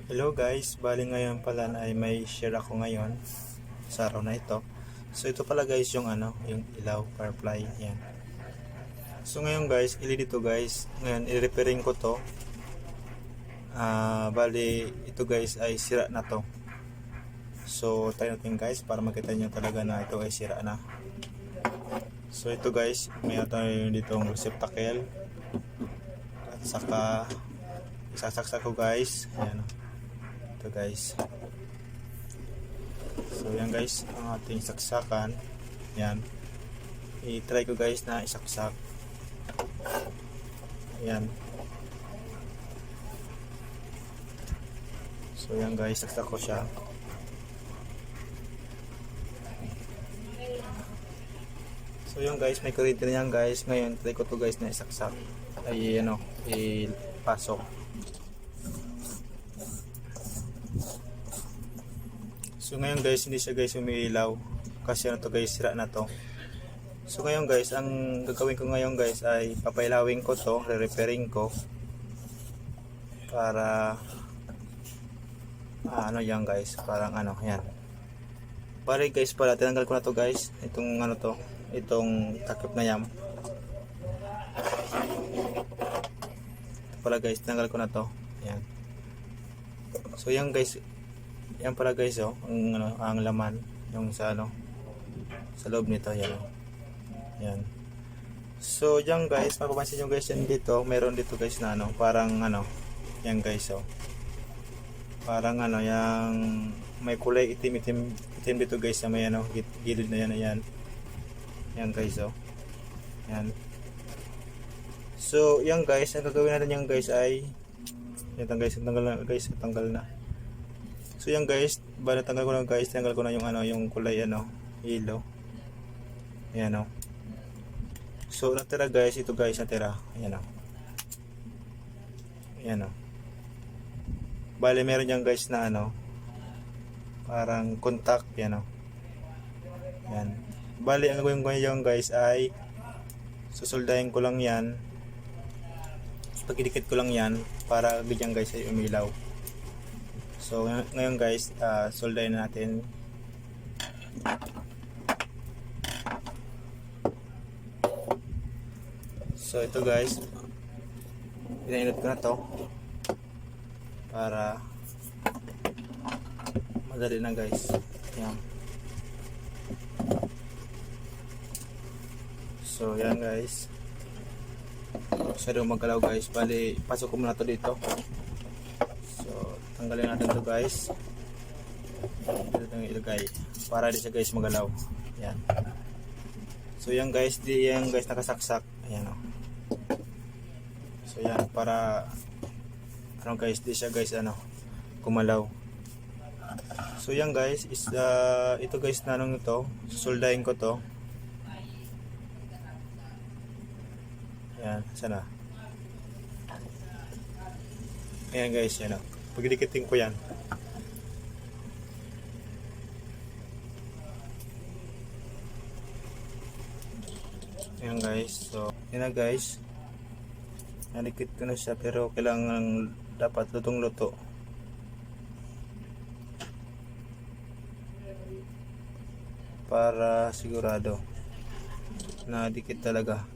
Hello guys, bali ngayon pala na ay may share ako ngayon sa araw na ito. So ito pala guys yung yung ilaw firefly, yan. So ngayon guys, dito guys, ngayon i-repairing ko to. Bali ito guys ay sira na to. So tayo natin guys para makita nyo talaga na ito ay sira na. So ito guys, mayroon tayo ditong receptacle at saka isasaksak ko guys, ayan. Ito guys, so yan guys ang ating saksakan, yan. I-try ko guys na isaksak, yan. So yan guys, saksak ko siya. So yan guys, may kuryente na yan guys. Ngayon try ko to guys na isaksak, ay ipasok. So ngayon guys, hindi siya guys umiilaw kasi to guys, sira na to. So ngayon guys, ang gagawin ko ngayon guys ay papailawin ko to, re-repairing ko para yan guys, parang yan. Bali guys, pala tinanggal ko na to guys, itong itong takip na yan. Ito pala guys, tinanggal ko na to, yan. So yan guys, yan pala guys, ang laman yung sa sa loob nito, yan. Yan. So yan guys, mapapansin nyo guys, yan dito, meron dito guys na parang yan guys, parang yung may kulay itim dito guys, sa may gilid na yan. Yan guys, yan. So yan guys, ang gagawin natin yan guys ay tanggal na. So yan guys, bali tanggal ko na guys, tanggal ko na yung kulay yellow. Ayan So natira guys, ito guys natira. Ayan Ayan Bali meron yan guys na parang contact, yan Yan. Bali ang gagawin ko yan guys ay susoldahin ko lang yan. Pagdikit ko lang yan para bigyan guys ay umilaw. So ngayon guys, soldahin natin. So ito guys, pinainot ko na to para madali na guys. Yan. So yan guys, masyadong magalaw guys. Bali pasok ko muna to dito. Tanggalin natin to guys. Dito natin ilagay para di siya guys magalaw. Yan. So yan guys, di yan guys nakasaksak. Ayan So yan, para guys, di siya guys kumalaw. So yan guys, is ito guys na ito, susoldahin ko to. Yan, sana. Ayan guys, yan pagdikitin ko yan. Ayan guys, so yan na guys, nadikit ko na siya, pero kailangan dapat lutong luto para sigurado na dikit talaga.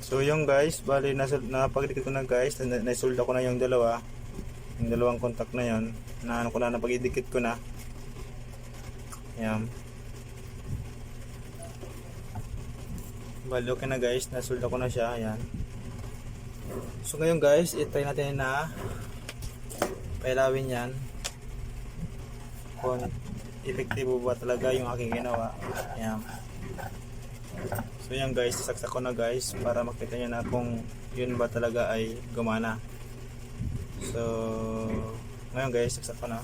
So yung guys, bali napagdikit ko na guys, naisolda ko na yung dalawang contact na yon, na ko na, napagdikit ko na. Yan. Bali okay na guys, nasolda ko na siya. Ayan. So ngayon guys, i-try natin na pailawin yan kung epektibo ba talaga yung aking ginawa. Ayan. So yan guys, saksak ko na guys para makita nyo na kung yun ba talaga ay gumana. So ngayon guys, saksak ko na.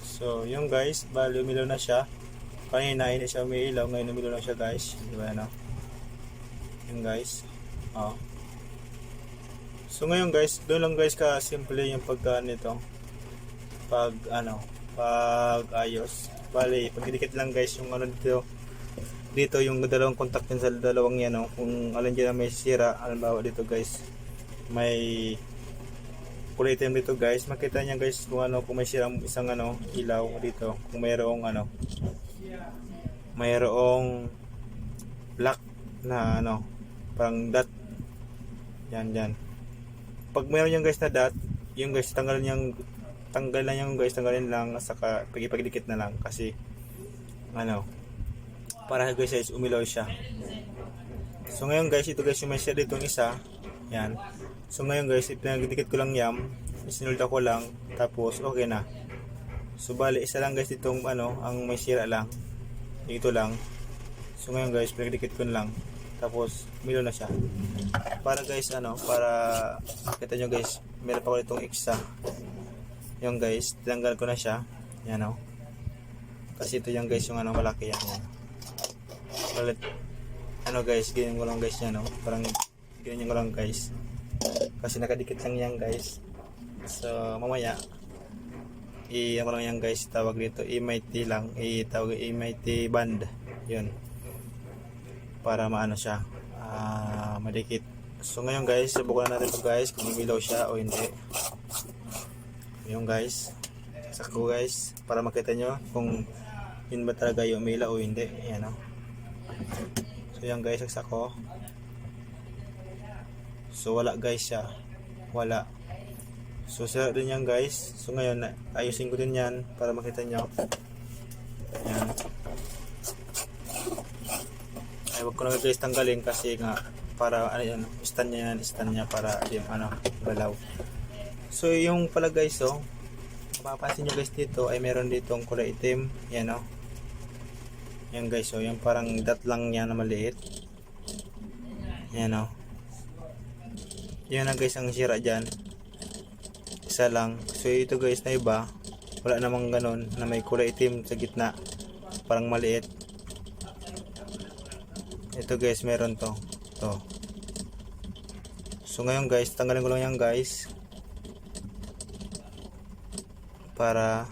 So yung guys, bali umilaw na siya. Kanina hindi siya umiilaw, ngayon umilaw na siya guys. Diba yung guys. So ngayon guys, doon lang guys ka simple yung pagka nito. Pag ayos. Bali, pagdikit lang guys yung dito dito yung dalawang contact din sa dalawang yan, no? Kung alin dyan na may sira, halimbawa dito guys, may kulay itim dito guys, makita niya guys kung ano, kung may sirang isang ano, ilaw dito, kung mayroong ano, mayroong black na ano, parang dot, yan. Pag mayroon yung guys na dot, yung guys tanggalin yung guys, tanggalin lang, saka pagdikit na lang, kasi ano, para guys is umilaw siya. So ngayon guys, ito guys yung may share dito isa, yan. So ngayon guys, pinagdikit ko lang yan, isinulda ko lang, tapos okay na. So bali isa lang guys itong ano, ang may sira lang, dito lang. So ngayon guys, pinagdikit ko lang, tapos umilaw na siya. Para guys ano, para makita nyo guys, meron pa ko itong isa. Yung guys, tinanggal ko na siya, yan o. Kasi ito yung guys, yung ano malaki yan. Balit, ano guys, ganyan ko lang guys yan o. Parang ganyan ko lang guys. Kasi nakadikit lang yan guys. So mamaya ano lang yan guys, tawag dito MIT lang, tawag MIT band yun, para maano siya, madikit. So ngayon guys, subukan na natin ito guys, kung umilaw siya o hindi. Yung guys, sakto guys, para makita nyo kung yun ba talaga yung umilaw o hindi. Ayan o. So yan guys, sakto. So wala guys siya, wala. So sira din yan guys. So ngayon ayusin ko din yan para makita nyo. Yan. Ay wag ko na guys tanggalin, kasi nga para ano yan, stand niya para yung ano, galaw. So yung pala guys, oh, mapapansin nyo guys dito ay meron ditong kulay itim. Yan o. Yan guys, oh, yung parang dot lang yan na maliit. Yan o. Yan na guys ang sira dyan, isa lang. So ito guys na iba, wala namang ganon na may kulay itim sa gitna, parang maliit. Ito guys, meron to. So ngayon guys, tanggalin ko lang yan guys, para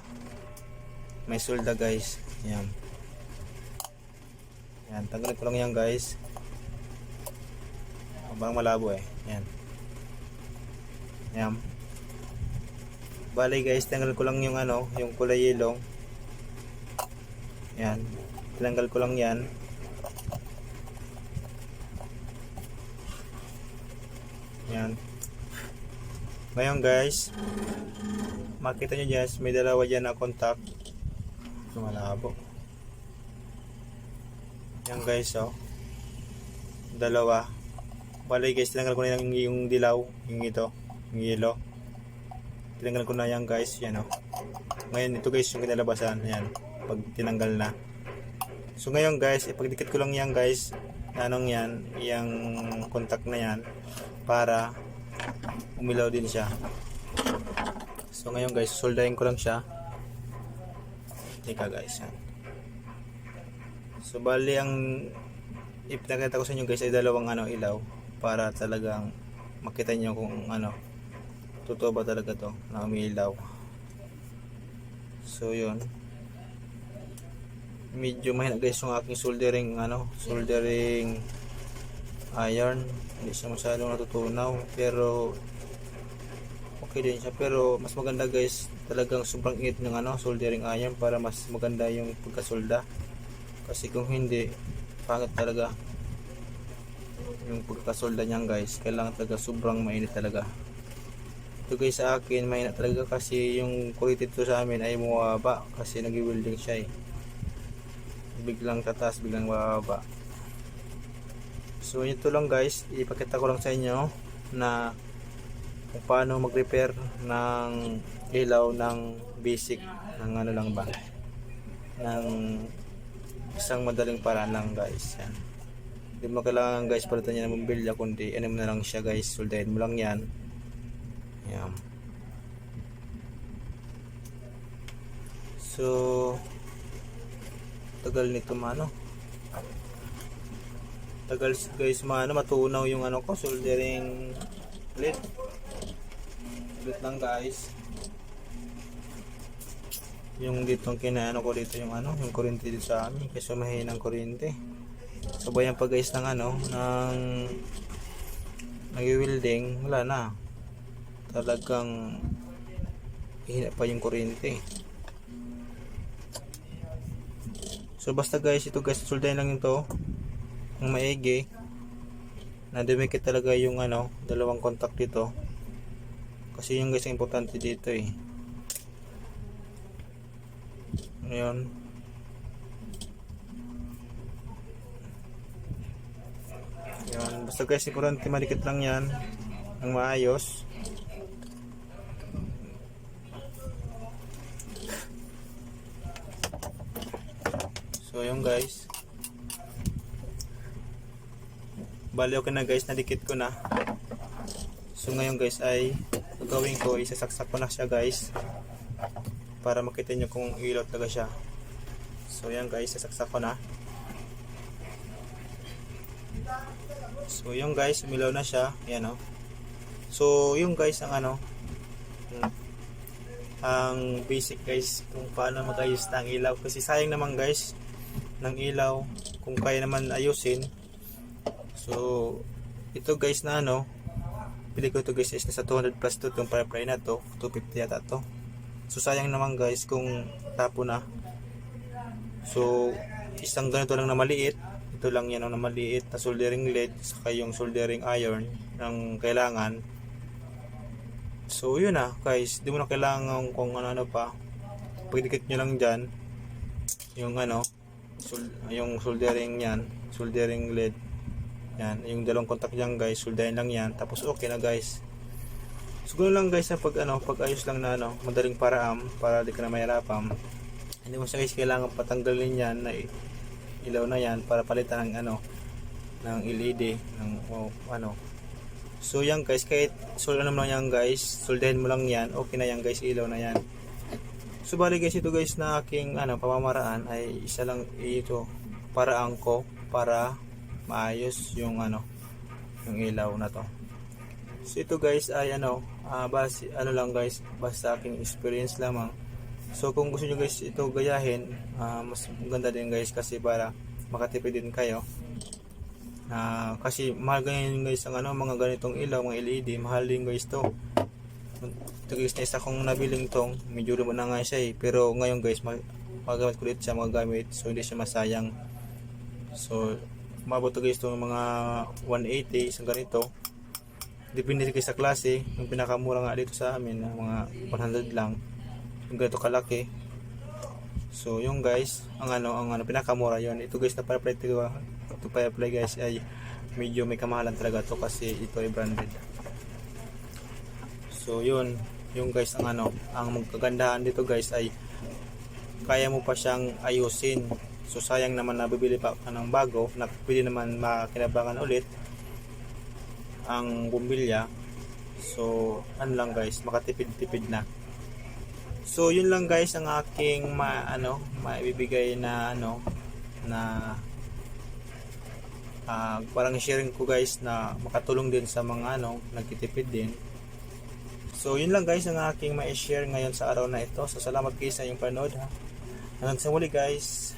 may sulda guys. Yan, tanggalin ko lang yan guys. Parang malabo eh. Yan. Bali guys, tanggal ko lang yung ano, yung kulay yellow. Yan. Tinanggal ko lang yan. Yan. Ngayon guys, makita nyo dyan, may dalawa dyan na contact. So malabo. Yan guys, oh. Dalawa. Bali guys, tinanggal ko na yung dilaw, yung ito, yung yellow. Tinanggal ko na yan guys, yan o. Ngayon ito guys yung kinalabasan, yan, pag tinanggal na. So ngayon guys, ipagdikit ko lang yan guys, anong yan, yung contact na yan, para umilaw din siya. So ngayon guys, soldahin ko lang siya. Ika guys, yan. So bali ang ipinakita ko sa inyo guys ay dalawang ano, ilaw, para talagang makita nyo kung ano, totoo ba talaga to na umiilaw. So yun, medyo mahina guys yung aking soldering iron, hindi siya masyadong natutunaw, pero okay din siya. Pero mas maganda guys, talagang sobrang init ng soldering iron, para mas maganda yung pagkasolda. Kasi kung hindi, pangit talaga yung pagkasolda niyan guys. Kailangan talaga sobrang mainit talaga. Ito guys sa akin mainit talaga, kasi yung kulit ito sa amin ay mababa, kasi nag-welding siya eh. Biglang tataas, biglang bababa. So ito lang guys, ipakita ko lang sa inyo na kung paano mag-repair ng ilaw ng basic, ng ano lang ba, ng isang madaling paraan lang guys. Yan. Hindi mo kailangan guys palitan niya ng bumbilya, kundi ano mo na lang siya guys, soldahin mo lang yan. Yan. So tagal nito tagal guys matunaw yung ko, soldering plate. Ulit lang guys, yung dito kinaano ko dito yung ano, yung kuryente dito sa amin kasi mahina ng kuryente. Sabayan pa guys ng ano, ng nag-welding, wala na. Talagang hina pa yung kuryente. So basta guys, ito guys, soldahin lang ito ng maigi. Na-dumikit talaga yung ano, dalawang contact dito. Kasi yung guys, ang importante dito eh. Ngayon. Yan, basta guys, importante madikit lang yan ng maayos. So yun guys, bali okay na guys, nadikit ko na. So ngayon guys ay gagawin ko, isasaksak ko na siya guys para makita nyo kung ilaw talaga siya. So yan guys, sasaksak ko na. So yung guys, umilaw na siya. Yan o. So yung guys, ang ano, ang basic guys kung paano mag-ayos ng ilaw, kasi sayang naman guys ng ilaw kung kaya naman ayusin. So ito guys na ano, pili ko ito guys is nasa 200 plus to itong firefly na to, 250 yata to. So sayang naman guys kung tapo na. So isang ganito lang na maliit, ito lang yan na maliit na soldering lead saka yung soldering iron ang kailangan. So yun na guys, di mo na kailangan kung ano pa, pagdikit nyo lang dyan yung ano, yung soldering yan, soldering lead yan, yung dalawang contact yan guys, soldahin lang yan, tapos okay na guys. So ganoon lang guys, na pag ano, pag ayos lang na ano, madaling paraam para di ka na mahirapan. Hindi mo siya guys kailangan patanggalin yan na ilaw na yan para palitan ng ano, ng LED ng ano. So yan guys, kahit soldahan mo lang yan guys, soldahin mo lang yan, okay na yan guys, ilaw na yan. So bali guys, ito guys na aking ano, pamamaraan ay isa lang ito, paraan ko para maayos yung ano, yung ilaw na to. So ito guys ay ano, base ano lang guys, basta aking experience lamang. So kung gusto niyo guys ito gayahin, mas maganda din guys kasi para makatipid din kayo. Kasi mahal ganyan guys ang ano, mga ganitong ilaw, mga LED, mahal din guys to. Ito guys na isa kong nabiling tong, medyo lumot na nga siya eh, pero ngayon guys magagamit ko ulit siya, magagamit, so hindi siya masayang. So umabot to guys itong mga 180 isang ganito, depende guys sa klase. Yung pinakamura nga dito sa amin mga 100 lang yung ganito kalaki. So yung guys, ang ano pinakamura yon. Ito guys na firefly ito firefly guys ay medyo may kamahalan talaga to kasi ito ay branded. So yun, yung guys ang ano, ang magkagandahan dito guys ay kaya mo pa siyang ayusin. So sayang naman na bibili pa ka ng bago na pwede naman makinabangan ulit ang bumbilya. So ano lang guys, makatipid-tipid na. So yun lang guys ang aking maibibigay na ano na parang sharing ko guys na makatulong din sa mga ano nagtitipid din. So yun lang guys ang aking ma-share ngayon sa araw na ito. So salamat guys sa inyong panood ha. Hanggang sa muli guys.